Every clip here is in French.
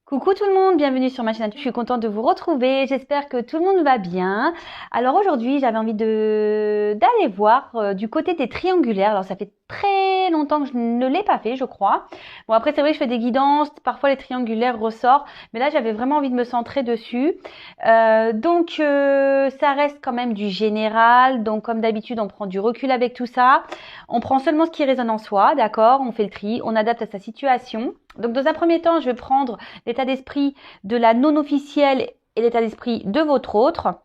Coucou tout le monde, bienvenue sur ma chaîne. Je suis contente de vous retrouver. J'espère que tout le monde va bien. Alors aujourd'hui, j'avais envie d'aller voir du côté des triangulaires. Alors ça fait très longtemps que je ne l'ai pas fait, je crois. Bon après c'est vrai que je fais des guidances, parfois les triangulaires ressortent, mais là j'avais vraiment envie de me centrer dessus. Ça reste quand même du général. Donc comme d'habitude, on prend du recul avec tout ça. On prend seulement ce qui résonne en soi, d'accord? On fait le tri, on adapte à sa situation. Donc dans un premier temps, je vais prendre l'état d'esprit de la non officielle et l'état d'esprit de votre autre.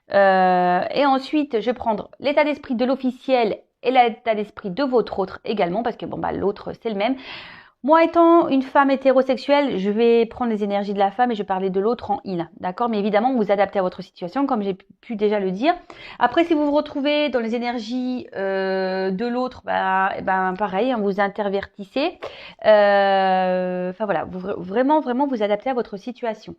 Et ensuite, je vais prendre l'état d'esprit de l'officiel et l'état d'esprit de votre autre également, parce que l'autre, c'est le même. Moi, étant une femme hétérosexuelle, je vais prendre les énergies de la femme et je vais parler de l'autre en il. D'accord? Mais évidemment, vous adaptez à votre situation, comme j'ai pu déjà le dire. Après, si vous vous retrouvez dans les énergies de l'autre, pareil, hein, vous intervertissez. Voilà, vraiment, vous adaptez à votre situation.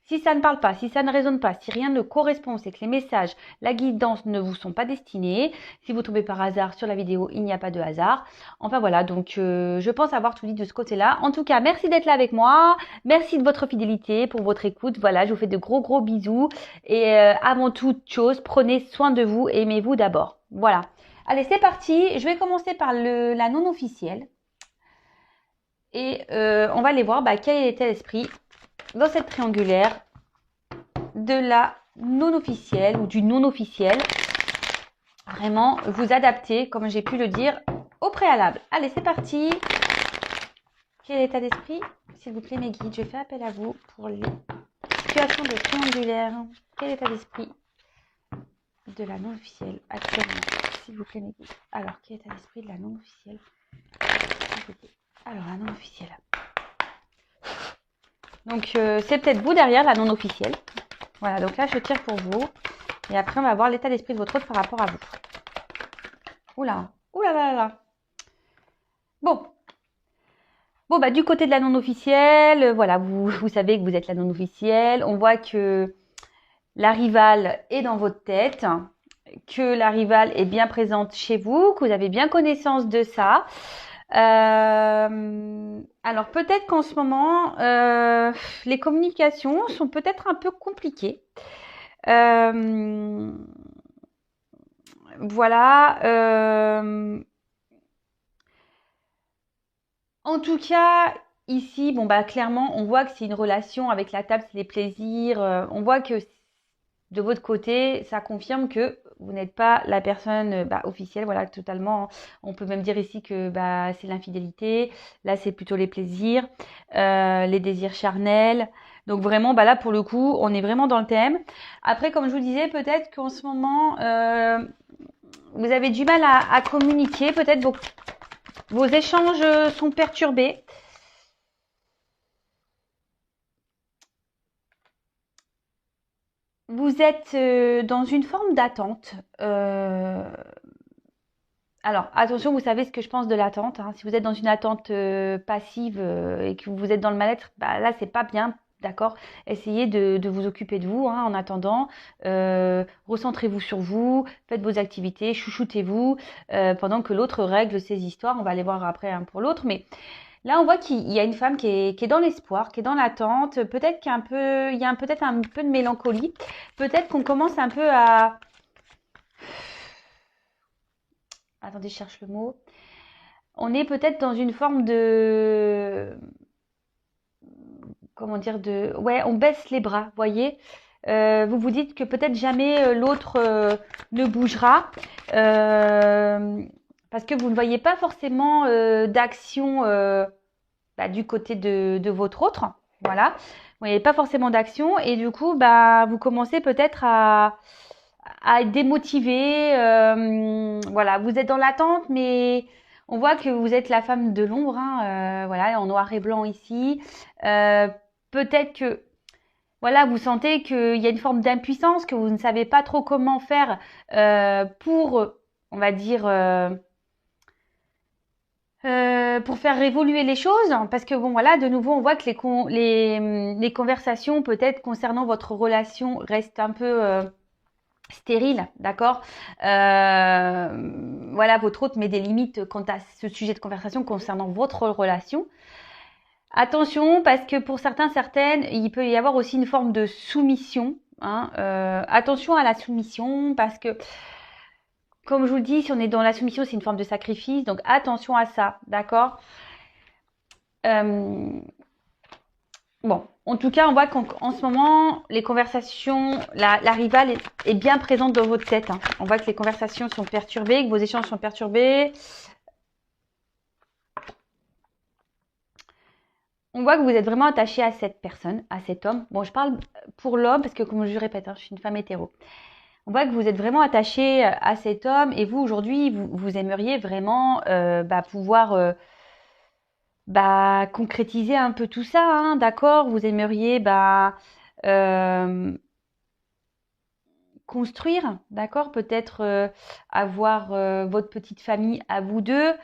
Si ça ne parle pas, si ça ne résonne pas, si rien ne correspond, c'est que les messages, la guidance ne vous sont pas destinés. Si vous tombez par hasard sur la vidéo, il n'y a pas de hasard. Enfin voilà, donc je pense avoir tout dit de ce côté-là. En tout cas, merci d'être là avec moi. Merci de votre fidélité, pour votre écoute. Voilà, je vous fais de gros bisous. Et avant toute chose, prenez soin de vous et aimez-vous d'abord. Voilà. Allez, c'est parti. Je vais commencer par la non officielle. Et on va aller voir quel était l'esprit dans cette triangulaire de la non officielle ou du non officiel. Vraiment, vous adaptez, comme j'ai pu le dire, au préalable. Allez, c'est parti. Quel état d'esprit? S'il vous plaît, mes guides, je fais appel à vous pour les situations de triangulaire. Quel état d'esprit de la non officielle actuellement? S'il vous plaît, mes guides. Alors, quel état d'esprit de la non officielle? S'il vous plaît. Alors, la non officielle. Donc, c'est peut-être vous derrière la non officielle. Voilà, donc là, je tire pour vous. Et après, on va voir l'état d'esprit de votre autre par rapport à vous. Oula, oula là là. Bon, du côté de la non officielle, voilà, vous savez que vous êtes la non officielle. On voit que la rivale est dans votre tête, que la rivale est bien présente chez vous, que vous avez bien connaissance de ça. Alors peut-être qu'en ce moment, les communications sont peut-être un peu compliquées. Voilà. En tout cas, ici, clairement, on voit que c'est une relation avec la table, c'est les plaisirs. On voit que de votre côté, ça confirme que vous n'êtes pas la personne officielle, voilà, totalement. On peut même dire ici que c'est l'infidélité. Là, c'est plutôt les plaisirs, les désirs charnels. Donc vraiment, là, pour le coup, on est vraiment dans le thème. Après, comme je vous disais, peut-être qu'en ce moment, vous avez du mal à communiquer. Peut-être vos échanges sont perturbés. Vous êtes dans une forme d'attente. Alors, attention, vous savez ce que je pense de l'attente. Hein. Si vous êtes dans une attente passive et que vous êtes dans le mal-être, là, c'est pas bien. D'accord? Essayez de vous occuper de vous en attendant. Recentrez-vous sur vous, faites vos activités, chouchoutez-vous pendant que l'autre règle ses histoires. On va aller voir après pour l'autre. Mais là, on voit qu'il y a une femme qui est dans l'espoir, qui est dans l'attente. Peut-être il y a peut-être un peu de mélancolie. Peut-être qu'on commence un peu à... Attendez, je cherche le mot. On est peut-être dans une forme de... Comment dire Ouais, on baisse les bras, voyez. Vous vous dites que peut-être jamais l'autre ne bougera. Parce que vous ne voyez pas forcément d'action du côté de votre autre. Voilà. Vous voyez pas forcément d'action. Et du coup, vous commencez peut-être à être démotivé. Voilà, vous êtes dans l'attente, mais on voit que vous êtes la femme de l'ombre. Voilà, en noir et blanc ici. Peut-être que voilà, vous sentez qu'il y a une forme d'impuissance, que vous ne savez pas trop comment faire pour, on va dire, pour faire évoluer les choses. Parce que voilà, de nouveau, on voit que les conversations peut-être concernant votre relation restent un peu stérile, d'accord. Voilà, votre hôte met des limites quant à ce sujet de conversation concernant votre relation. Attention, parce que pour certains, certaines, il peut y avoir aussi une forme de soumission. Hein. Attention à la soumission, parce que, comme je vous le dis, si on est dans la soumission, c'est une forme de sacrifice. Donc attention à ça, d'accord? Bon, en tout cas, on voit qu'en ce moment, les conversations, la rivale est bien présente dans votre tête. Hein. On voit que les conversations sont perturbées, que vos échanges sont perturbés. On voit que vous êtes vraiment attaché à cette personne, à cet homme. Bon, je parle pour l'homme parce que, comme je répète, hein, je suis une femme hétéro. On voit que vous êtes vraiment attaché à cet homme et vous, aujourd'hui, vous aimeriez vraiment pouvoir concrétiser un peu tout ça, hein, d'accord? Vous aimeriez euh, construire, d'accord? Peut-être avoir votre petite famille à vous deux.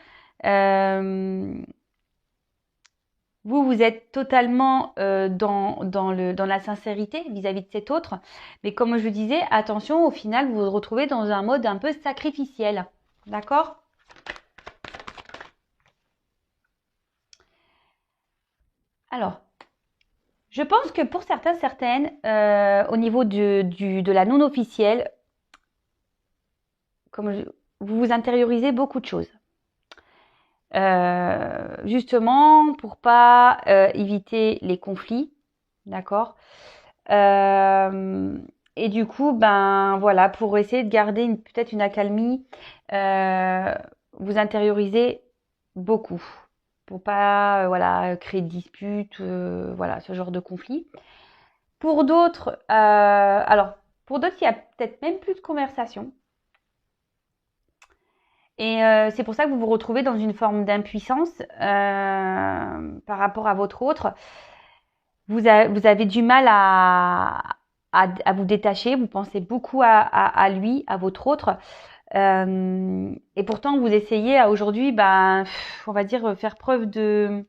Vous êtes totalement dans la sincérité vis-à-vis de cet autre. Mais comme je disais, attention, au final, vous vous retrouvez dans un mode un peu sacrificiel. D'accord? Alors, je pense que pour certains, certaines, au niveau de la non-officielle, vous vous intériorisez beaucoup de choses. Justement, pour pas éviter les conflits, d'accord? Et du coup, voilà, pour essayer de garder peut-être une accalmie, vous intériorisez beaucoup pour pas voilà créer de disputes, voilà ce genre de conflit. Pour d'autres, alors pour d'autres, il y a peut-être même plus de conversation. Et c'est pour ça que vous vous retrouvez dans une forme d'impuissance par rapport à votre autre. Vous avez du mal à vous détacher, vous pensez beaucoup à lui, à votre autre. Et pourtant, vous essayez aujourd'hui, on va dire, faire preuve de...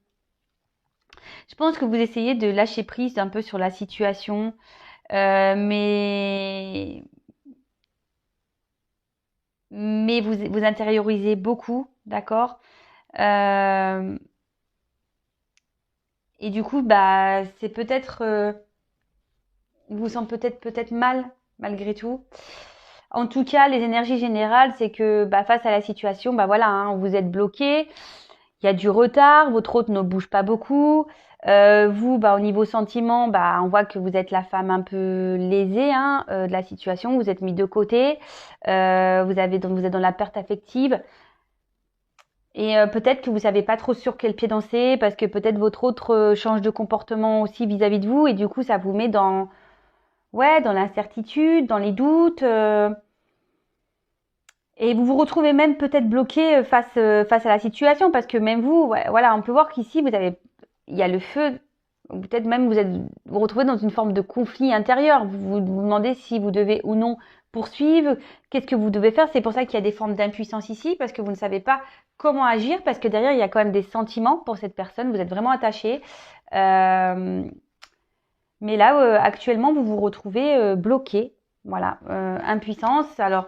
Je pense que vous essayez de lâcher prise un peu sur la situation, mais vous intériorisez beaucoup, d'accord? Euh, et du coup, c'est peut-être... vous vous sentez peut-être mal, malgré tout. En tout cas, les énergies générales, c'est que face à la situation, voilà, hein, vous êtes bloqué, il y a du retard, votre hôte ne bouge pas beaucoup. Vous, au niveau sentiment, on voit que vous êtes la femme un peu lésée hein, de la situation, vous êtes mis de côté, vous êtes dans la perte affective. Et peut-être que vous savez pas trop sur quel pied danser, parce que peut-être votre autre change de comportement aussi vis-à-vis de vous, et du coup, ça vous met dans l'incertitude, dans les doutes. Et vous vous retrouvez même peut-être bloqué face à la situation parce que même vous, voilà, on peut voir qu'ici il y a le feu. Peut-être même vous vous retrouvez dans une forme de conflit intérieur. Vous vous demandez si vous devez ou non poursuivre. Qu'est-ce que vous devez faire? C'est pour ça qu'il y a des formes d'impuissance ici parce que vous ne savez pas comment agir parce que derrière il y a quand même des sentiments pour cette personne. Vous êtes vraiment attaché. Mais là, actuellement, vous vous retrouvez bloqué. Voilà, impuissance. Alors,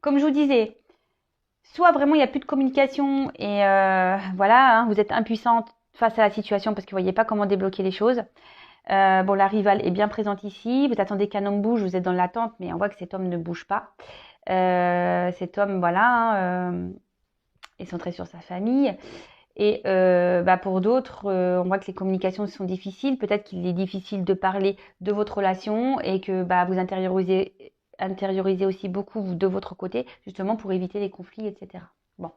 comme je vous disais, soit vraiment il n'y a plus de communication et voilà, hein, vous êtes impuissante face à la situation parce que vous ne voyez pas comment débloquer les choses. La rivale est bien présente ici. Vous attendez qu'un homme bouge, vous êtes dans l'attente, mais on voit que cet homme ne bouge pas. Cet homme, voilà, est centré sur sa famille. Et pour d'autres, on voit que les communications sont difficiles. Peut-être qu'il est difficile de parler de votre relation et que vous intériorisez aussi beaucoup de votre côté, justement pour éviter les conflits, etc. Bon.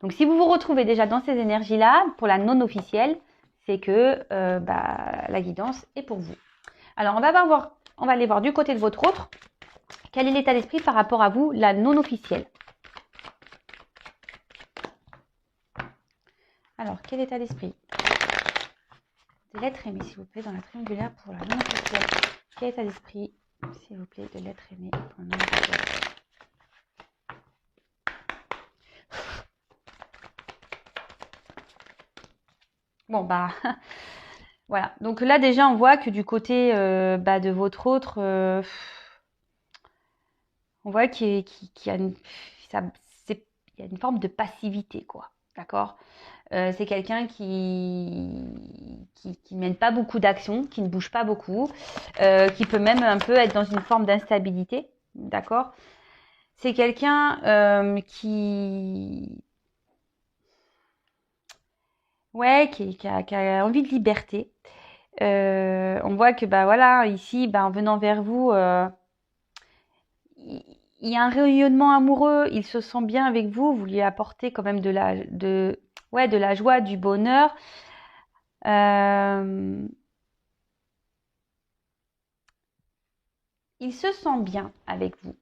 Donc si vous vous retrouvez déjà dans ces énergies-là, pour la non officielle, c'est que la guidance est pour vous. Alors on va aller voir du côté de votre autre. Quel est l'état d'esprit par rapport à vous, la non officielle? Alors, quel état d'esprit de l'être aimé, s'il vous plaît, dans la triangulaire pour la non officielle? Quel état d'esprit, s'il vous plaît, de l'être aimé pour la non officielle? Bon, voilà. Donc là, déjà, on voit que du côté de votre autre, on voit qu'il y a une forme de passivité, quoi. D'accord? C'est quelqu'un qui mène pas beaucoup d'actions, qui ne bouge pas beaucoup, qui peut même un peu être dans une forme d'instabilité, d'accord? C'est quelqu'un ouais, qui a envie de liberté. On voit que bah voilà, ici, bah, en venant vers vous, il y a un rayonnement amoureux, il se sent bien avec vous, vous lui apportez quand même ouais, de la joie, du bonheur. Euh, il se sent bien avec vous.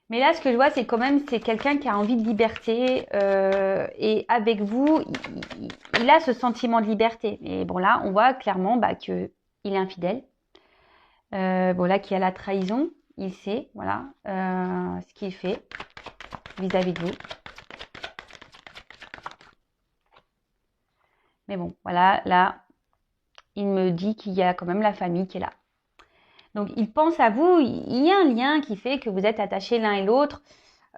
Mais là, ce que je vois, c'est quand même, c'est quelqu'un qui a envie de liberté et avec vous, il a ce sentiment de liberté. Et bon là, on voit clairement bah, que il est infidèle. Bon là, qu'il y a la trahison, il sait, voilà, ce qu'il fait vis-à-vis de vous. Mais bon, voilà, là, il me dit qu'il y a quand même la famille qui est là. Donc, il pense à vous, il y a un lien qui fait que vous êtes attachés l'un et l'autre.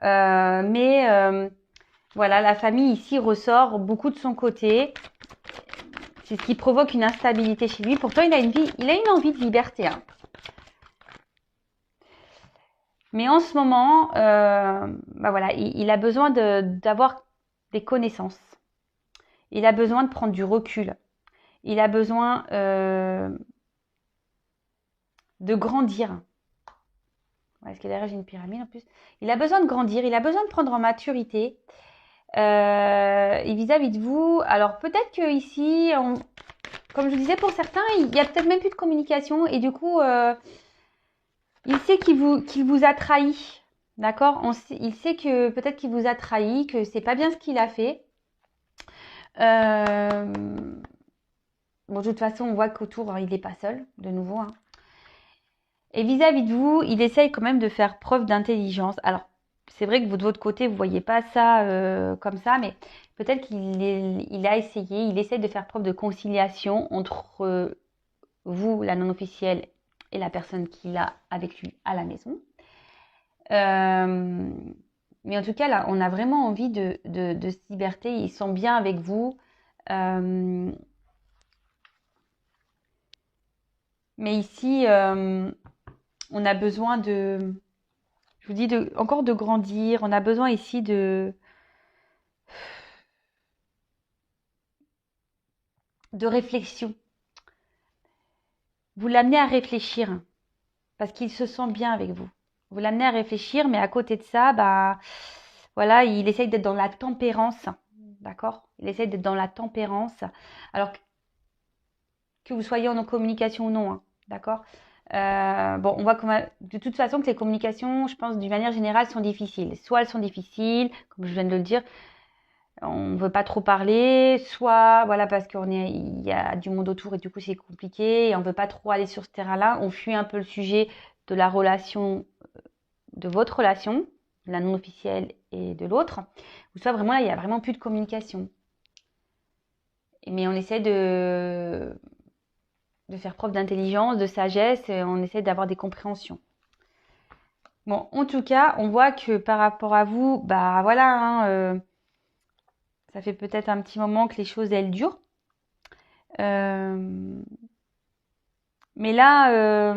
Mais voilà, la famille ici ressort beaucoup de son côté. C'est ce qui provoque une instabilité chez lui. Pourtant, il a une envie de liberté. Hein. Mais en ce moment, bah voilà, il a besoin d'avoir des connaissances. Il a besoin de prendre du recul. Il a besoin de grandir. Est-ce que derrière j'ai une pyramide en plus? Il a besoin de grandir, il a besoin de prendre en maturité. Et vis-à-vis de vous, alors peut-être que ici, comme je disais pour certains, il y a peut-être même plus de communication et du coup, il sait qu'il vous a trahi. D'accord? Il sait que peut-être qu'il vous a trahi, que c'est pas bien ce qu'il a fait. Bon, de toute façon, on voit qu'autour, il n'est pas seul, de nouveau. Hein. Et vis-à-vis de vous, il essaye quand même de faire preuve d'intelligence. Alors, c'est vrai que vous, de votre côté, vous ne voyez pas ça comme ça, mais peut-être qu'il a essayé, il essaye de faire preuve de conciliation entre vous, la non-officielle, et la personne qu'il a avec lui à la maison. Mais en tout cas, là, on a vraiment envie de liberté. Ils sont bien avec vous. Mais ici, on a besoin je vous dis, encore de grandir. On a besoin ici de réflexion. Vous l'amenez à réfléchir parce qu'il se sent bien avec vous. Vous l'amenez à réfléchir, mais à côté de ça, bah, voilà, il essaye d'être dans la tempérance. D'accord? Il essaye d'être dans la tempérance. Alors que vous soyez en communication ou non. Hein, d'accord? Bon, on voit de toute façon que les communications, je pense, d'une manière générale, sont difficiles. Soit elles sont difficiles, comme je viens de le dire, on ne veut pas trop parler, soit voilà parce il y a du monde autour et du coup c'est compliqué et on ne veut pas trop aller sur ce terrain-là. On fuit un peu le sujet de la relation, de votre relation, la non officielle et de l'autre. Ou soit vraiment là, il n'y a vraiment plus de communication. Mais on essaie de faire preuve d'intelligence, de sagesse, et on essaie d'avoir des compréhensions. Bon, en tout cas, on voit que par rapport à vous, bah voilà, hein, ça fait peut-être un petit moment que les choses, elles durent. Mais là,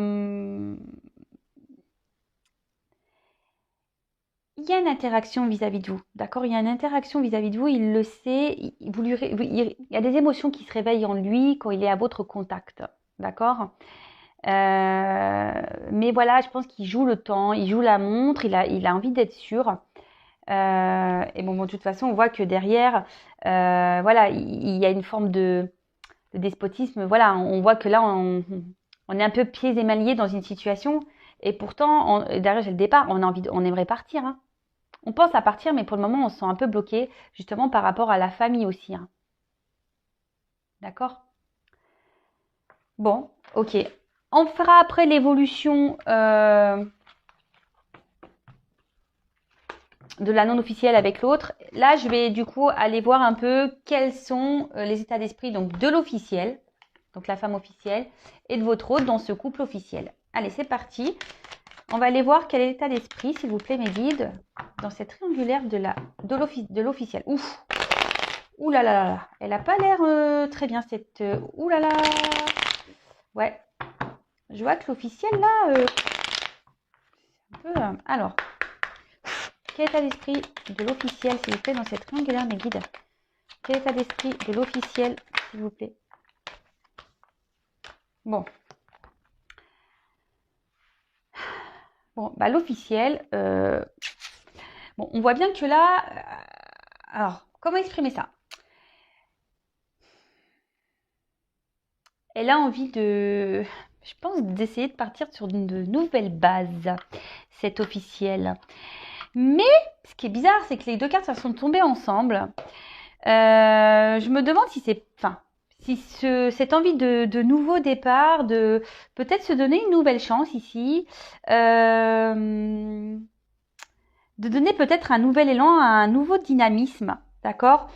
il y a une interaction vis-à-vis de vous, d'accord? Il y a une interaction vis-à-vis de vous, il le sait, il y a des émotions qui se réveillent en lui quand il est à votre contact, d'accord? Mais voilà, je pense qu'il joue le temps, il joue la montre, il a envie d'être sûr. Et bon, de toute façon, on voit que derrière, voilà, il y a une forme de despotisme. Voilà, on voit que là, on est un peu pieds et mains liés dans une situation. Et pourtant, derrière, j'ai le départ, on aimerait partir. Hein. On pense à partir, mais pour le moment, on se sent un peu bloqué, justement par rapport à la famille aussi. Hein. D'accord? Bon, ok. On fera après l'évolution de la non officielle avec l'autre. Là, je vais du coup aller voir un peu quels sont les états d'esprit donc de l'officiel, donc la femme officielle, et de votre autre dans ce couple officiel. Allez, c'est parti. On va aller voir quel est l'état d'esprit, s'il vous plaît, mes guides, dans cette triangulaire de l'officiel. Ouf. Ouh là là là. Elle n'a pas l'air très bien, cette... ouh là là. Ouais. Je vois que l'officiel, là... un peu... alors. Quel état d'esprit de l'officiel, s'il vous plaît, dans cette triangulaire, mes guides? Quel état d'esprit de l'officiel, s'il vous plaît? Bon. Bon, bah l'officiel, bon, on voit bien que là, alors, comment exprimer ça? Elle a envie de, je pense, d'essayer de partir sur de nouvelles bases, cette officielle. Mais, ce qui est bizarre, c'est que les deux cartes, ça sont tombées ensemble. Je me demande si c'est, enfin, si cette envie de nouveau départ, de peut-être se donner une nouvelle chance ici, de donner peut-être un nouvel élan, un nouveau dynamisme, d'accord,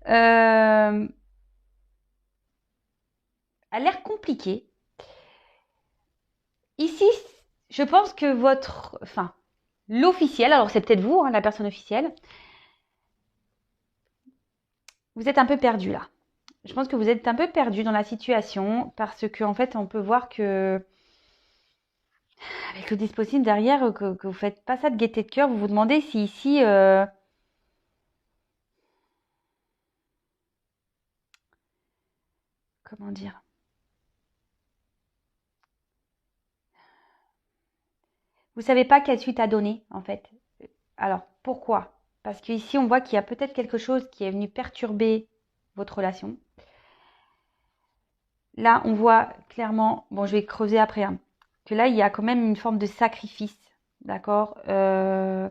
a l'air compliqué. Ici, je pense que enfin, l'officiel, alors c'est peut-être vous, hein, la personne officielle, vous êtes un peu perdu là. Je pense que vous êtes un peu perdu dans la situation parce qu'en fait, on peut voir que avec le dispositif derrière, que vous faites pas ça de gaieté de cœur, vous vous demandez si ici, comment dire, vous savez pas quelle suite à donner en fait. Alors pourquoi? Parce qu'ici, on voit qu'il y a peut-être quelque chose qui est venu perturber votre relation. Là, on voit clairement, bon, je vais creuser après, hein, que là, il y a quand même une forme de sacrifice, d'accord? On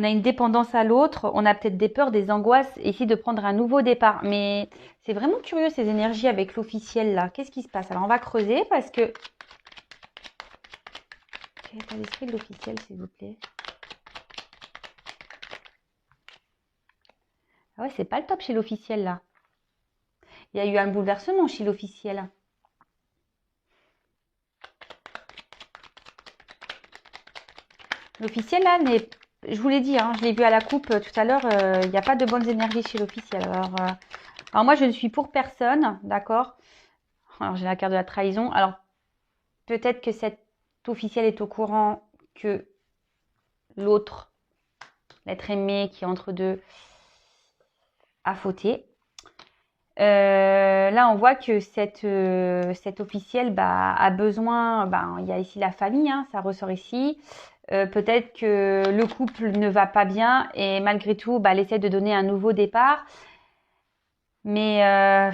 a une dépendance à l'autre, on a peut-être des peurs, des angoisses, ici de prendre un nouveau départ. Mais c'est vraiment curieux ces énergies avec l'officiel là. Qu'est-ce qui se passe? Alors, on va creuser parce que... Quel état d'esprit de l'officiel, s'il vous plaît? Ah ouais, c'est pas le top chez l'officiel là. Il y a eu un bouleversement chez l'officiel. L'officiel là, je vous l'ai dit, hein, je l'ai vu à la coupe tout à l'heure, il n'y a pas de bonnes énergies chez l'officiel. Alors moi, je ne suis pour personne, d'accord? Alors j'ai la carte de la trahison. Alors peut-être que cet officiel est au courant que l'autre, l'être aimé qui est entre deux, a fauté. Là, on voit que cet officiel a besoin, il y a ici la famille, hein, ça ressort ici. Peut-être que le couple ne va pas bien et malgré tout, elle essaie de donner un nouveau départ. Mais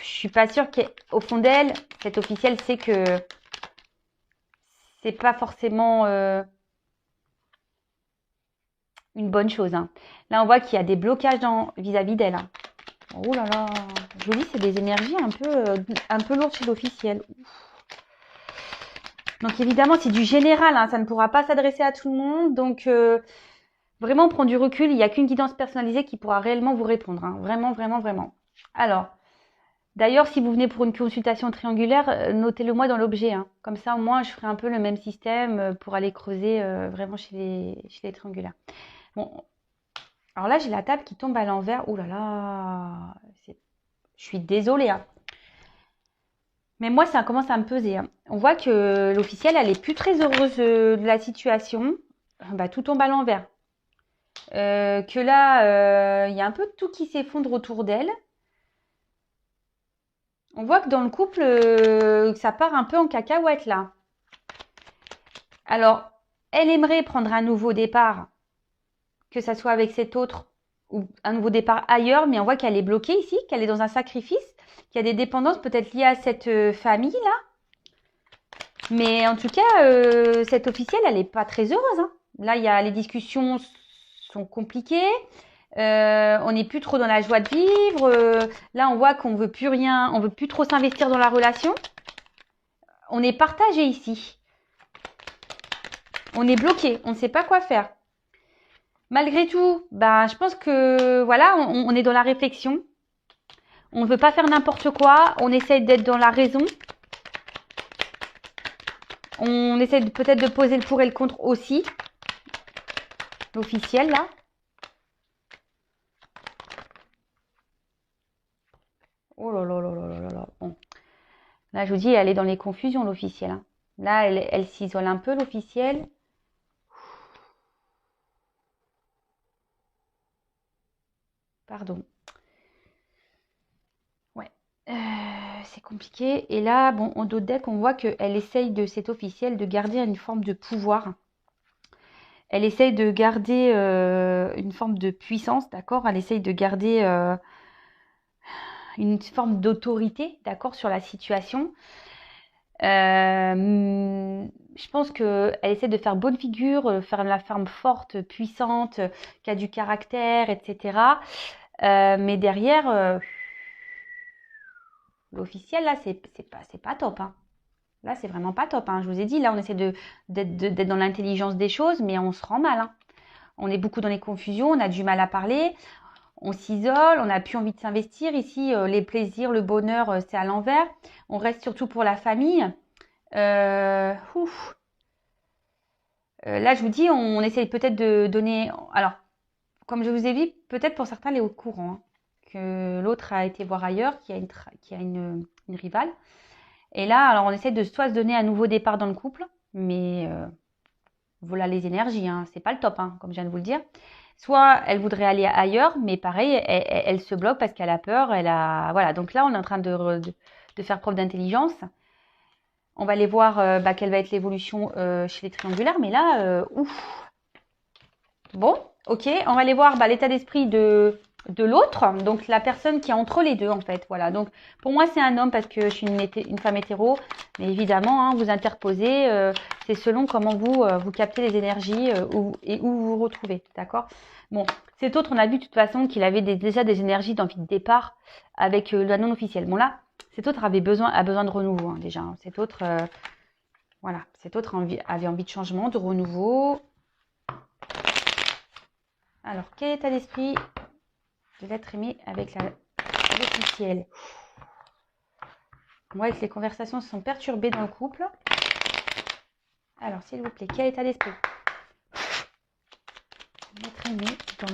je suis pas sûre qu'au fond d'elle, cette officielle sait que c'est pas forcément une bonne chose, hein. Là, on voit qu'il y a des blocages vis-à-vis d'elle, hein. Oh là là, je vous dis, c'est des énergies un peu lourdes chez l'officiel. Donc évidemment, c'est du général, hein, ça ne pourra pas s'adresser à tout le monde. Donc vraiment, prendre du recul, il n'y a qu'une guidance personnalisée qui pourra réellement vous répondre, hein. Vraiment, vraiment, vraiment. Alors, d'ailleurs, si vous venez pour une consultation triangulaire, notez-le moi dans l'objet, hein. Comme ça, au moins, je ferai un peu le même système pour aller creuser vraiment chez les triangulaires. Bon, alors là, j'ai la table qui tombe à l'envers. Ouh là là, je suis désolée, hein. Mais moi, ça commence à me peser, hein. On voit que l'officielle, elle est plus très heureuse de la situation. Tout tombe à l'envers. Que là, il y a un peu de tout qui s'effondre autour d'elle. On voit que dans le couple, ça part un peu en cacahuète là. Alors, elle aimerait prendre un nouveau départ, que ça soit avec cet autre ou un nouveau départ ailleurs, mais on voit qu'elle est bloquée ici, qu'elle est dans un sacrifice, qu'il y a des dépendances peut-être liées à cette famille-là. Mais en tout cas, cette officielle, elle n'est pas très heureuse, hein. Là, les discussions sont compliquées. On n'est plus trop dans la joie de vivre. Là, on voit qu'on veut plus rien, on veut plus trop s'investir dans la relation. On est partagé ici. On est bloqué, on ne sait pas quoi faire. Malgré tout, je pense que voilà, on est dans la réflexion. On ne veut pas faire n'importe quoi. On essaye d'être dans la raison. On essaie peut-être de poser le pour et le contre aussi. L'officiel, là. Oh là là là là là là là. Bon. Là, je vous dis, elle est dans les confusions, l'officiel. Hein. Là, elle s'isole un peu, l'officiel. Pardon. Ouais. C'est compliqué. Et là, bon, en dos de deck, on voit qu'elle essaye de, cette officielle, de garder une forme de pouvoir. Elle essaye de garder une forme de puissance, d'accord? Elle essaye de garder une forme d'autorité, d'accord, sur la situation. Je pense qu'elle essaie de faire bonne figure, faire la femme forte, puissante, qui a du caractère, etc. Mais derrière, l'officiel, là, c'est pas top. Hein. Là, c'est vraiment pas top. Hein. Je vous ai dit, là, on essaie d'être dans l'intelligence des choses, mais on se rend mal. Hein. On est beaucoup dans les confusions, on a du mal à parler, on s'isole, on n'a plus envie de s'investir. Ici, les plaisirs, le bonheur, c'est à l'envers. On reste surtout pour la famille. Ouf. Là, je vous dis, on essaye peut-être de donner... Alors, comme je vous ai dit, peut-être pour certains, elle est au courant. Hein, que l'autre a été voir ailleurs, qui a une rivale. Et là, alors on essaie de soit se donner un nouveau départ dans le couple, mais voilà les énergies, hein, c'est pas le top, hein, comme je viens de vous le dire. Soit elle voudrait aller ailleurs, mais pareil, elle se bloque parce qu'elle a peur, voilà. Donc là, on est en train de faire preuve d'intelligence. On va aller voir quelle va être l'évolution chez les triangulaires, mais là, ouf. Bon, ok, on va aller voir l'état d'esprit de l'autre, donc la personne qui est entre les deux en fait, voilà. Donc pour moi c'est un homme parce que je suis une femme hétéro, mais évidemment hein, vous interposez, c'est selon comment vous captez les énergies et où vous vous retrouvez, d'accord. Bon, cet autre on a vu de toute façon qu'il avait déjà des énergies d'envie de départ avec la non officielle. Bon là, cet autre a besoin de renouveau hein, déjà. Hein. Cet autre, voilà, cet autre avait envie de changement, de renouveau. Alors, quel état d'esprit de l'être aimé avec l'officiel? Moi, que les conversations sont perturbées dans le couple. Alors, s'il vous plaît, quel état d'esprit l'être aimé dans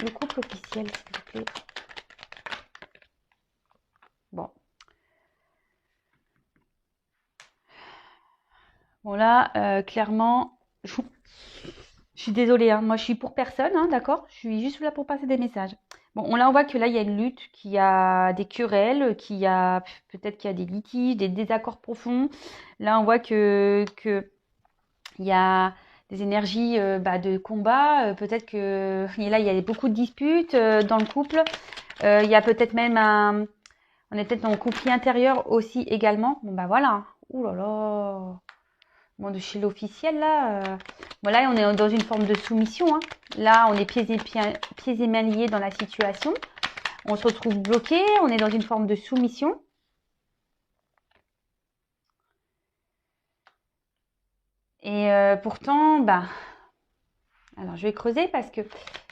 le couple officiel, s'il vous plaît. Bon. Bon, là, clairement, je suis désolée, hein, moi je suis pour personne, hein, d'accord? Je suis juste là pour passer des messages. Bon, là on voit que là il y a une lutte, qu'il y a des querelles, peut-être qu'il y a des litiges, des désaccords profonds. Là on voit que il y a des énergies de combat. Peut-être que là il y a beaucoup de disputes dans le couple. Il y a peut-être même on est peut-être dans un conflit intérieur aussi également. Bon bah voilà. Ouh là là. Bon, de chez l'officiel, là, voilà, on est dans une forme de soumission. Hein. Là, on est pieds et mains liés dans la situation. On se retrouve bloqué, on est dans une forme de soumission. Et pourtant, alors je vais creuser parce que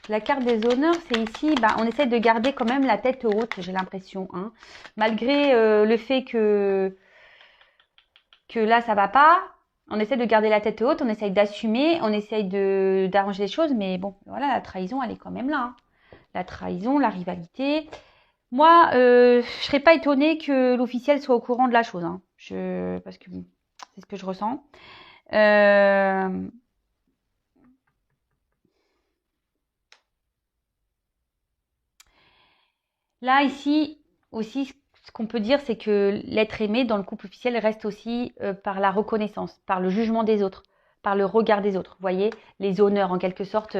la carte des honneurs, c'est ici, on essaie de garder quand même la tête haute, j'ai l'impression. Hein. Malgré le fait que là, ça va pas. On essaie de garder la tête haute, on essaye d'assumer, on essaye d'arranger les choses, mais bon, voilà, la trahison, elle est quand même là. Hein. La trahison, la rivalité. Moi, je serais pas étonnée que l'officiel soit au courant de la chose, hein. Parce que bon, c'est ce que je ressens. Là, ici, aussi, ce qu'on peut dire, c'est que l'être aimé dans le couple officiel reste aussi par la reconnaissance, par le jugement des autres, par le regard des autres. Vous voyez, les honneurs, en quelque sorte.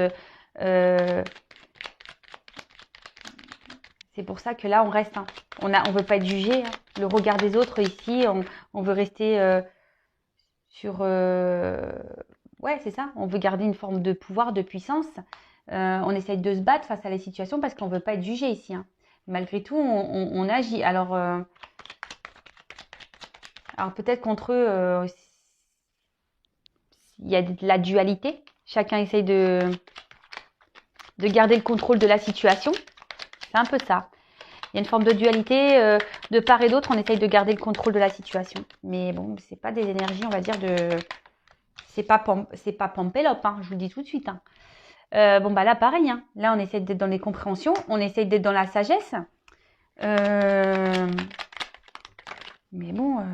C'est pour ça que là, on reste. Hein. On veut pas être jugé. Hein. Le regard des autres, ici, on veut rester sur... ouais, c'est ça. On veut garder une forme de pouvoir, de puissance. On essaye de se battre face à la situation parce qu'on veut pas être jugé ici. Hein. Malgré tout, on agit. Alors peut-être qu'entre eux, il y a de la dualité. Chacun essaye de garder le contrôle de la situation. C'est un peu ça. Il y a une forme de dualité de part et d'autre. On essaye de garder le contrôle de la situation. Mais bon, c'est pas des énergies, on va dire, de... C'est pas Pampélope, hein, je vous le dis tout de suite. Hein. Bon, bah là, pareil. Hein. Là, on essaye d'être dans les compréhensions. On essaye d'être dans la sagesse. Mais bon,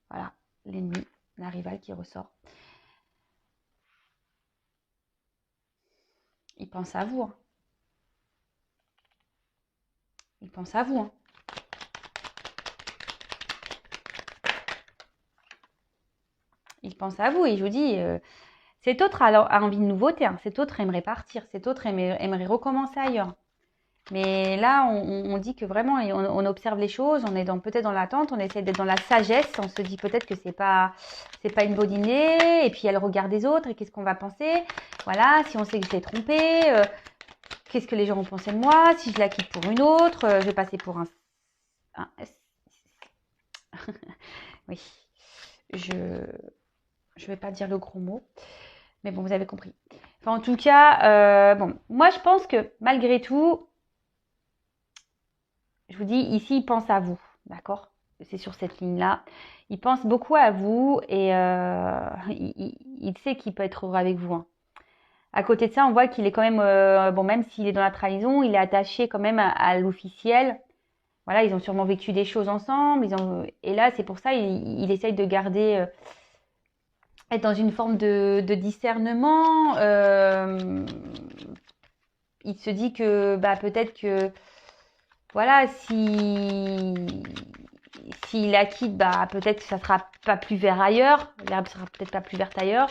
voilà, l'ennemi, la rivale qui ressort. Il pense à vous. Hein. Il pense à vous. Hein. Il pense à vous et je vous dis, cet autre a envie de nouveauté. Hein. Cet autre aimerait partir. Cet autre aimerait recommencer ailleurs. Mais là, on dit que vraiment, on observe les choses, on est peut-être dans l'attente, on essaie d'être dans la sagesse, on se dit peut-être que c'est pas une bonne idée, et puis elle regarde les autres, et qu'est-ce qu'on va penser? Voilà, si on sait que je l'ai trompé, qu'est-ce que les gens vont penser de moi? Si je la quitte pour une autre, je vais passer pour un oui, je vais pas dire le gros mot, mais bon, vous avez compris. Enfin, en tout cas, bon, moi je pense que malgré tout, je vous dis, ici, il pense à vous, d'accord? C'est sur cette ligne-là. Il pense beaucoup à vous et il sait qu'il peut être heureux avec vous. Hein. À côté de ça, on voit qu'il est quand même, bon, même s'il est dans la trahison, il est attaché quand même à l'officiel. Voilà, ils ont sûrement vécu des choses ensemble. Et là, c'est pour ça, il essaye de garder, être dans une forme de discernement. Il se dit que bah, peut-être que voilà, s'il la quitte, bah peut-être que ça sera pas plus vert ailleurs, l'herbe sera peut-être pas plus verte ailleurs.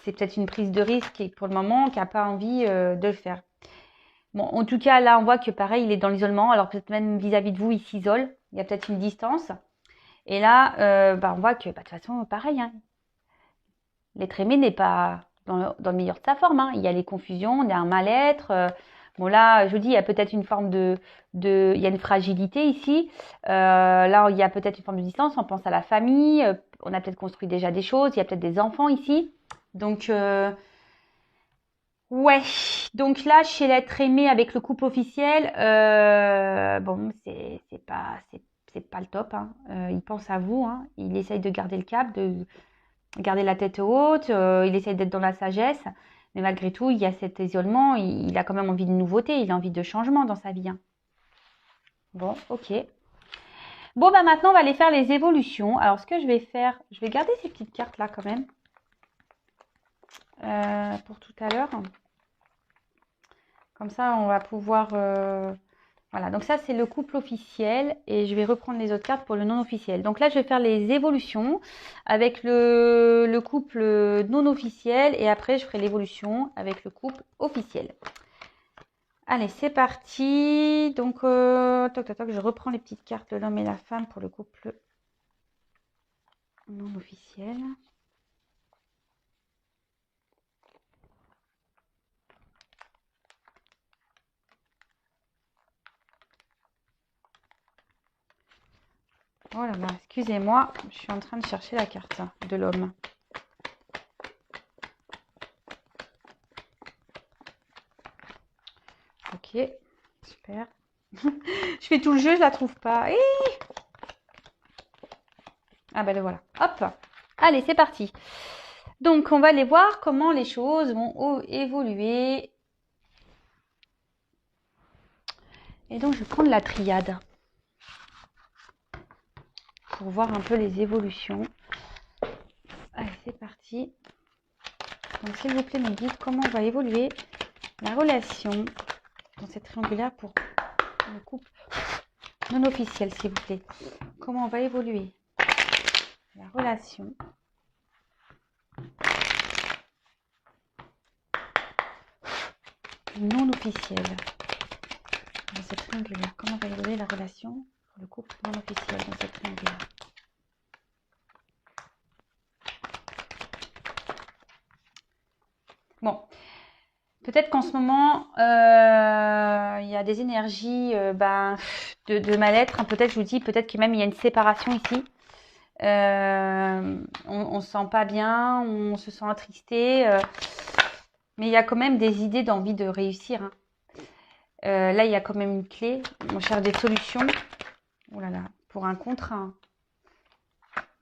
C'est peut-être une prise de risque et pour le moment qui n'a pas envie de le faire. Bon, en tout cas, là, on voit que pareil, il est dans l'isolement. Alors peut-être même vis-à-vis de vous, il s'isole. Il y a peut-être une distance. Et là, bah, on voit que, bah, de toute façon, pareil, hein, l'être aimé n'est pas dans le meilleur de sa forme. Hein. Il y a les confusions, il y a un mal-être. Bon là, je vous dis, il y a peut-être une forme il y a une fragilité ici. Là, il y a peut-être une forme de distance. On pense à la famille. On a peut-être construit déjà des choses. Il y a peut-être des enfants ici. Donc, ouais. Donc là, chez l'être aimé avec le couple officiel, bon, c'est pas le top. Hein. Il pense à vous. Hein. Il essaye de garder le cap, de garder la tête haute. Il essaye d'être dans la sagesse. Mais malgré tout, il y a cet isolement, il a quand même envie de nouveauté, il a envie de changement dans sa vie. Hein. Bon, ok. Bon, bah maintenant, on va aller faire les évolutions. Alors, ce que je vais faire, je vais garder ces petites cartes-là quand même. Pour tout à l'heure. Comme ça, on va pouvoir... Voilà, donc ça, c'est le couple officiel. Et je vais reprendre les autres cartes pour le non officiel. Donc là, je vais faire les évolutions avec le couple non officiel. Et après, je ferai l'évolution avec le couple officiel. Allez, c'est parti. Donc, toc, toc, toc, je reprends les petites cartes de l'homme et la femme pour le couple non officiel. Oh là là, excusez-moi, je suis en train de chercher la carte de l'homme. Ok, super. Je fais tout le jeu, je la trouve pas. Ah ben le voilà. Hop. Allez, c'est parti. Donc, on va aller voir comment les choses vont évoluer. Et donc, je vais prendre la triade pour voir un peu les évolutions. Allez, c'est parti. Donc, s'il vous plaît, me dites comment va évoluer la relation dans cette triangulaire pour le couple non officiel, s'il vous plaît. Comment va évoluer la relation non officielle dans cette triangulaire. Comment va évoluer la relation pour le couple non officiel dans cette triangulaire. Bon, peut-être qu'en ce moment, il y a des énergies de mal-être. Hein, peut-être, je vous dis, peut-être que même il y a une séparation ici. On se sent pas bien, on se sent attristé. Mais il y a quand même des idées d'envie de réussir. Hein. Là, il y a quand même une clé. On cherche des solutions. Oh là là, pour un contrat.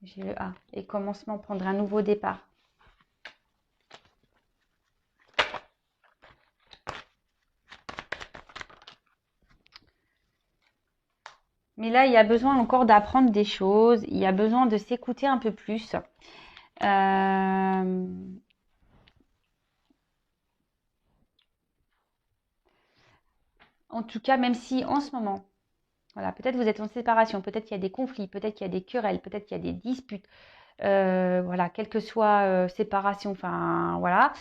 J'ai le A. Et commencement, prendre un nouveau départ. Mais là, il y a besoin encore d'apprendre des choses. Il y a besoin de s'écouter un peu plus. En tout cas, même si en ce moment, voilà, peut-être vous êtes en séparation, peut-être qu'il y a des conflits, peut-être qu'il y a des querelles, peut-être qu'il y a des disputes, voilà, quelle que soit séparation, enfin voilà.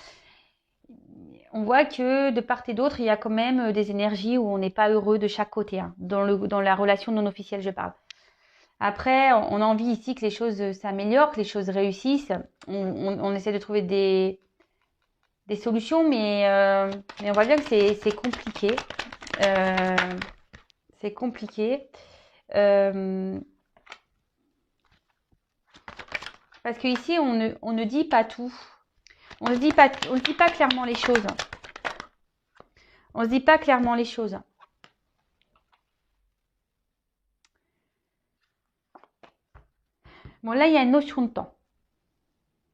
On voit que de part et d'autre, il y a quand même des énergies où on n'est pas heureux de chaque côté, hein, dans la relation non officielle, je parle. Après, on a envie ici que les choses s'améliorent, que les choses réussissent. On essaie de trouver des solutions, mais on voit bien que c'est compliqué. Euh, c'est compliqué. Parce qu'ici, on ne dit pas tout. On ne se dit pas clairement les choses. On se dit pas clairement les choses. Bon, là, il y a une notion de temps.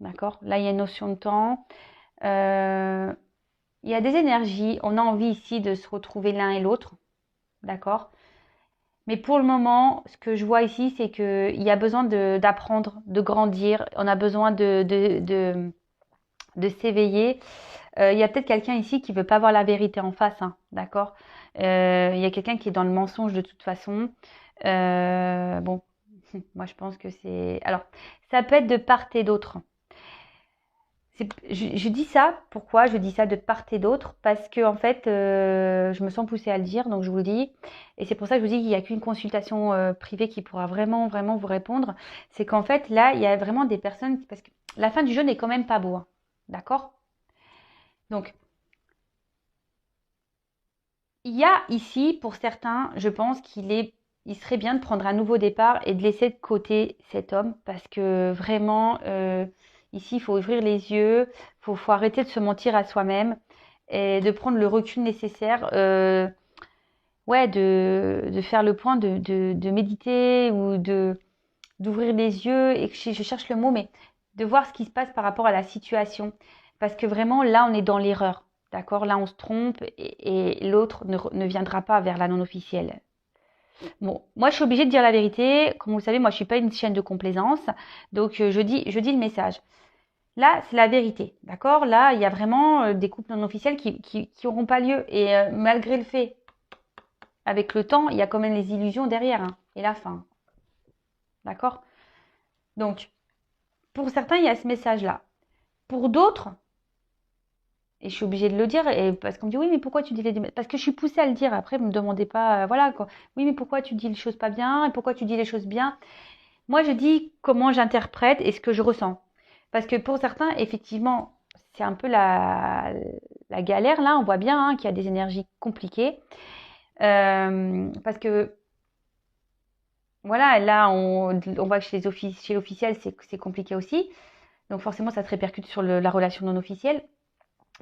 D'accord? Là, il y a une notion de temps. Il y a des énergies. On a envie ici de se retrouver l'un et l'autre. D'accord? Mais pour le moment, ce que je vois ici, c'est qu'il y a besoin d'apprendre, de grandir. On a besoin de s'éveiller. Il y a peut-être quelqu'un ici qui veut pas voir la vérité en face, hein, d'accord? Il y a quelqu'un qui est dans le mensonge de toute façon. Bon, moi je pense que c'est... Alors, ça peut être de part et d'autre. Je dis ça, pourquoi je dis ça de part et d'autre? Parce que en fait, je me sens poussée à le dire, donc je vous le dis. Et c'est pour ça que je vous dis qu'il n'y a qu'une consultation privée qui pourra vraiment, vraiment vous répondre. C'est qu'en fait, là, il y a vraiment des personnes... Parce que la fin du jeu n'est quand même pas beau, hein, d'accord? Donc, il y a ici, pour certains, je pense il serait bien de prendre un nouveau départ et de laisser de côté cet homme parce que vraiment, ici, il faut ouvrir les yeux, faut arrêter de se mentir à soi-même et de prendre le recul nécessaire, ouais, de faire le point, de méditer ou d'ouvrir les yeux et que je cherche le mot, mais de voir ce qui se passe par rapport à la situation. Parce que vraiment, là, on est dans l'erreur. D'accord? Là, on se trompe et l'autre ne viendra pas vers la non officielle. Bon, moi, je suis obligée de dire la vérité. Comme vous le savez, moi, je suis pas une chaîne de complaisance. Donc, je dis le message. Là, c'est la vérité. D'accord? Là, il y a vraiment des couples non officiels qui auront pas lieu. Et malgré le fait, avec le temps, il y a quand même les illusions derrière, hein, et la fin. D'accord? Donc, pour certains, il y a ce message-là. Pour d'autres, et je suis obligée de le dire, et parce qu'on me dit oui, mais pourquoi tu dis les... Parce que je suis poussée à le dire. Après, ne me demandez pas, voilà quoi. Oui, mais pourquoi tu dis les choses pas bien et pourquoi tu dis les choses bien? Moi, je dis comment j'interprète et ce que je ressens. Parce que pour certains, effectivement, c'est un peu la galère là. On voit bien hein, qu'il y a des énergies compliquées. Parce que voilà, là, on voit que chez l'officiel, c'est compliqué aussi. Donc forcément, ça se répercute sur la relation non officielle.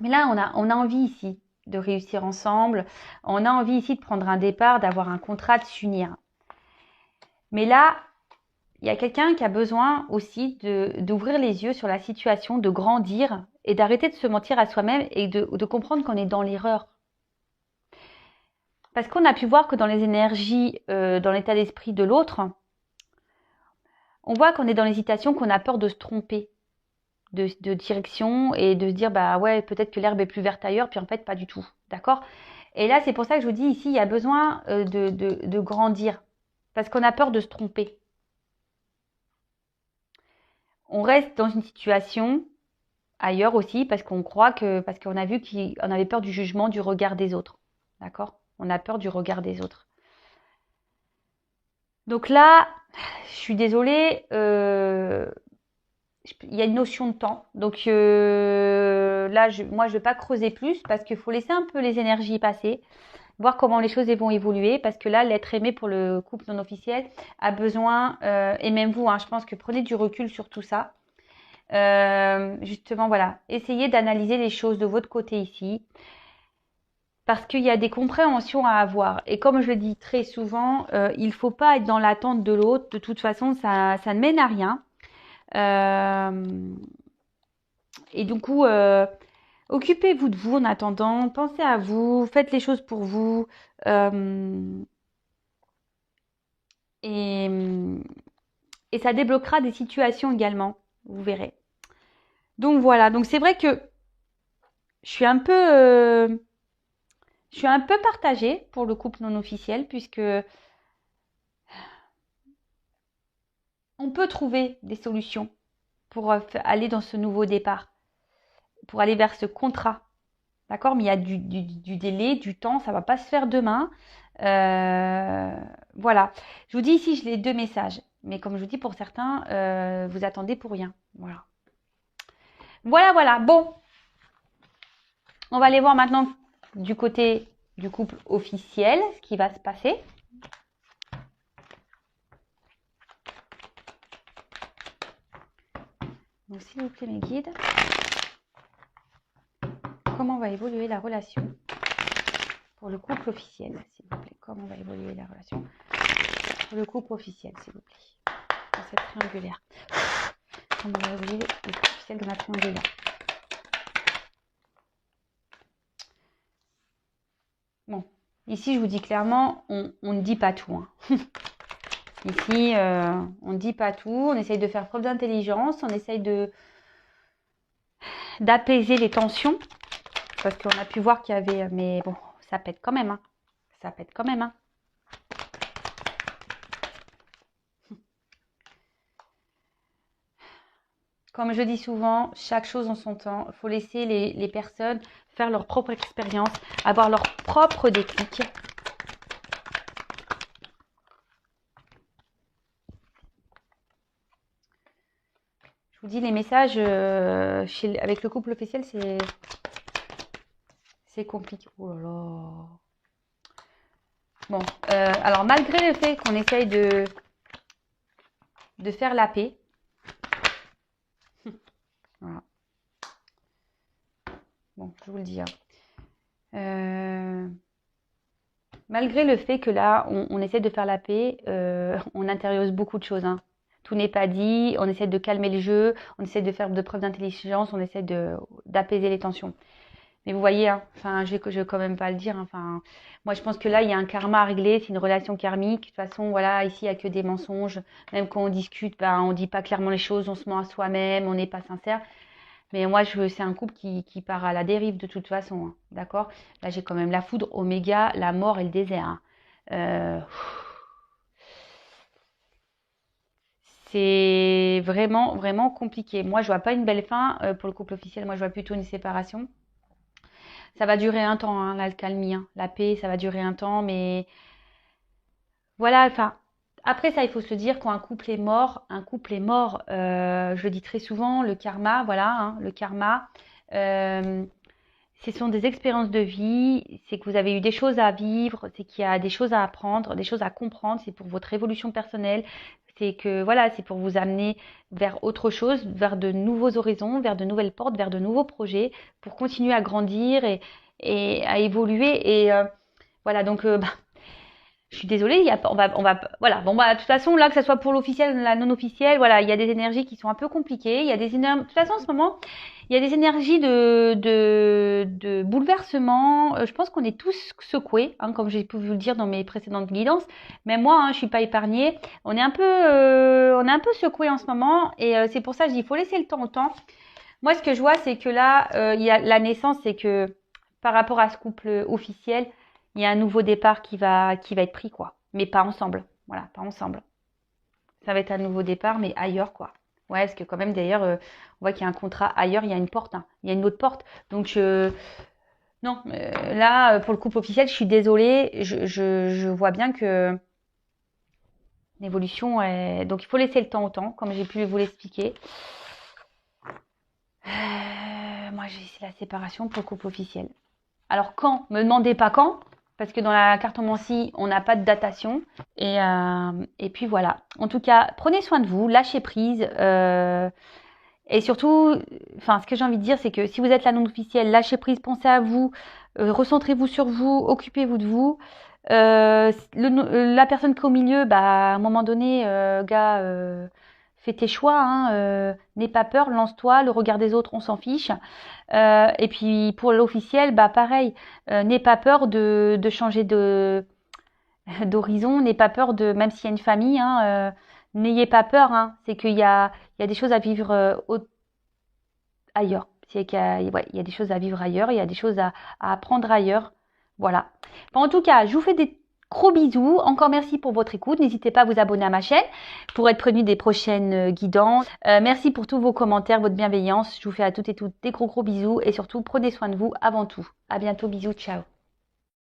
Mais là, on a envie ici de réussir ensemble. On a envie ici de prendre un départ, d'avoir un contrat, de s'unir. Mais là, il y a quelqu'un qui a besoin aussi d'ouvrir les yeux sur la situation, de grandir et d'arrêter de se mentir à soi-même et de comprendre qu'on est dans l'erreur. Parce qu'on a pu voir que dans les énergies, dans l'état d'esprit de l'autre, on voit qu'on est dans l'hésitation, qu'on a peur de se tromper de direction et de se dire bah ouais peut-être que l'herbe est plus verte ailleurs puis en fait pas du tout, d'accord? Et là c'est pour ça que je vous dis ici il y a besoin de grandir parce qu'on a peur de se tromper. On reste dans une situation ailleurs aussi parce qu'on croit que parce qu'on a vu qu'on avait peur du jugement, du regard des autres, d'accord? On a peur du regard des autres. Donc là je suis désolée, il y a une notion de temps. Donc là, moi, je ne vais pas creuser plus parce qu'il faut laisser un peu les énergies passer, voir comment les choses vont évoluer. Parce que là, l'être aimé pour le couple non officiel a besoin, et même vous, hein, je pense que prenez du recul sur tout ça. Justement, voilà, essayez d'analyser les choses de votre côté ici. parce qu'il y a des compréhensions à avoir. Et comme je le dis très souvent, il ne faut pas être dans l'attente de l'autre. De toute façon, ça ne mène à rien. Et du coup, occupez-vous de vous en attendant. Pensez à vous. Faites les choses pour vous. Et, et ça débloquera des situations également. Vous verrez. Donc voilà. Donc c'est vrai que je suis un peu partagée pour le couple non officiel puisque on peut trouver des solutions pour aller dans ce nouveau départ, pour aller vers ce contrat. D'accord? Mais il y a du délai, du temps, ça ne va pas se faire demain. Voilà. Je vous dis ici, je l'ai 2 messages. Mais comme je vous dis, pour certains, vous attendez pour rien. Voilà. Voilà. Bon, on va aller voir maintenant du côté du couple officiel, ce qui va se passer. Donc, s'il vous plaît, mes guides, comment va évoluer la relation pour le couple officiel, s'il vous plaît? Comment va évoluer la relation pour le couple officiel, s'il vous plaît? Dans cette triangulaire. Comment va évoluer le couple officiel de ma triangulaire? Bon, ici, je vous dis clairement, on ne dit pas tout. Hein. Ici, on ne dit pas tout. On essaye de faire preuve d'intelligence. On essaye d'apaiser les tensions. Parce qu'on a pu voir qu'il y avait... Mais bon, ça pète quand même. Hein. Ça pète quand même. Hein. Comme je dis souvent, chaque chose en son temps. Il faut laisser les personnes faire leur propre expérience, avoir leur propre déclic. Je vous dis, les messages avec le couple officiel, c'est compliqué. Oh là là. Bon, alors malgré le fait qu'on essaye de faire la paix, voilà. Bon, je vous le dis. Hein. Malgré le fait que là, on essaie de faire la paix, on intériorise beaucoup de choses. Hein. Tout n'est pas dit, on essaie de calmer le jeu, on essaie de faire de preuves d'intelligence, on essaie d'apaiser les tensions. Mais vous voyez, hein, enfin, je vais quand même pas le dire. Hein, enfin, moi, je pense que là, il y a un karma à régler. C'est une relation karmique. De toute façon, voilà, ici, il n'y a que des mensonges. Même quand on discute, ben, on dit pas clairement les choses, on se ment à soi-même, on n'est pas sincère. Mais moi, c'est un couple qui part à la dérive de toute façon. Hein, d'accord? Là, j'ai quand même la foudre, Oméga, la mort et le désert. Hein. C'est vraiment, vraiment compliqué. Moi, je vois pas une belle fin pour le couple officiel. Moi, je vois plutôt une séparation. Ça va durer un temps, hein, l'alcalmie, hein. La paix, ça va durer un temps, mais voilà, enfin, après ça, il faut se dire quand un couple est mort, je le dis très souvent, le karma, voilà, hein, le karma, euh, ce sont des expériences de vie, c'est que vous avez eu des choses à vivre, c'est qu'il y a des choses à apprendre, des choses à comprendre, c'est pour votre évolution personnelle, c'est que voilà, c'est pour vous amener vers autre chose, vers de nouveaux horizons, vers de nouvelles portes, vers de nouveaux projets, pour continuer à grandir et à évoluer. Et voilà, donc bah, je suis désolée, voilà. Bon, bah, de toute façon, là, que ce soit pour l'officiel ou la non officielle, voilà, il y a des énergies qui sont un peu compliquées. Il y a de toute façon, en ce moment, il y a des énergies de bouleversement. Je pense qu'on est tous secoués, hein, comme j'ai pu vous le dire dans mes précédentes guidances. Même moi, hein, je suis pas épargnée. On est un peu secoués en ce moment, et c'est pour ça que je dis, il faut laisser le temps au temps. Moi, ce que je vois, c'est que là, il y a la naissance, c'est que par rapport à ce couple officiel, il y a un nouveau départ qui va être pris, quoi. Mais pas ensemble. Voilà, pas ensemble. Ça va être un nouveau départ, mais ailleurs, quoi. Ouais, parce que quand même, d'ailleurs, on voit qu'il y a un contrat ailleurs, il y a une porte. Hein. Il y a une autre porte. Donc, non, là, pour le couple officiel, je suis désolée. Je vois bien que l'évolution est... Donc, il faut laisser le temps au temps, comme j'ai pu vous l'expliquer. Moi, c'est la séparation pour le couple officiel. Alors, quand? Me demandez pas quand. Parce que dans la cartomancie, on n'a pas de datation. Et puis voilà. En tout cas, prenez soin de vous, lâchez prise. Et surtout, enfin, ce que j'ai envie de dire, c'est que si vous êtes la non officielle, lâchez prise, pensez à vous, recentrez-vous sur vous, occupez-vous de vous. La personne qui est au milieu, bah, à un moment donné, gars, fais tes choix, hein, n'aie pas peur, lance-toi, le regard des autres, on s'en fiche. Et puis pour l'officiel, bah pareil, n'aie pas peur de changer d'horizon, n'aie pas peur de, même s'il y a une famille, hein, n'ayez pas peur, hein, c'est il y a des choses à vivre ailleurs. C'est qu'il y a, ouais, il y a des choses à vivre ailleurs, il y a des choses à apprendre ailleurs. Voilà. Bon, en tout cas, je vous fais des gros bisous. Encore merci pour votre écoute. N'hésitez pas à vous abonner à ma chaîne pour être prévenu des prochaines guidances. Merci pour tous vos commentaires, votre bienveillance. Je vous fais à toutes et toutes des gros bisous et surtout prenez soin de vous avant tout. À bientôt, bisous, ciao.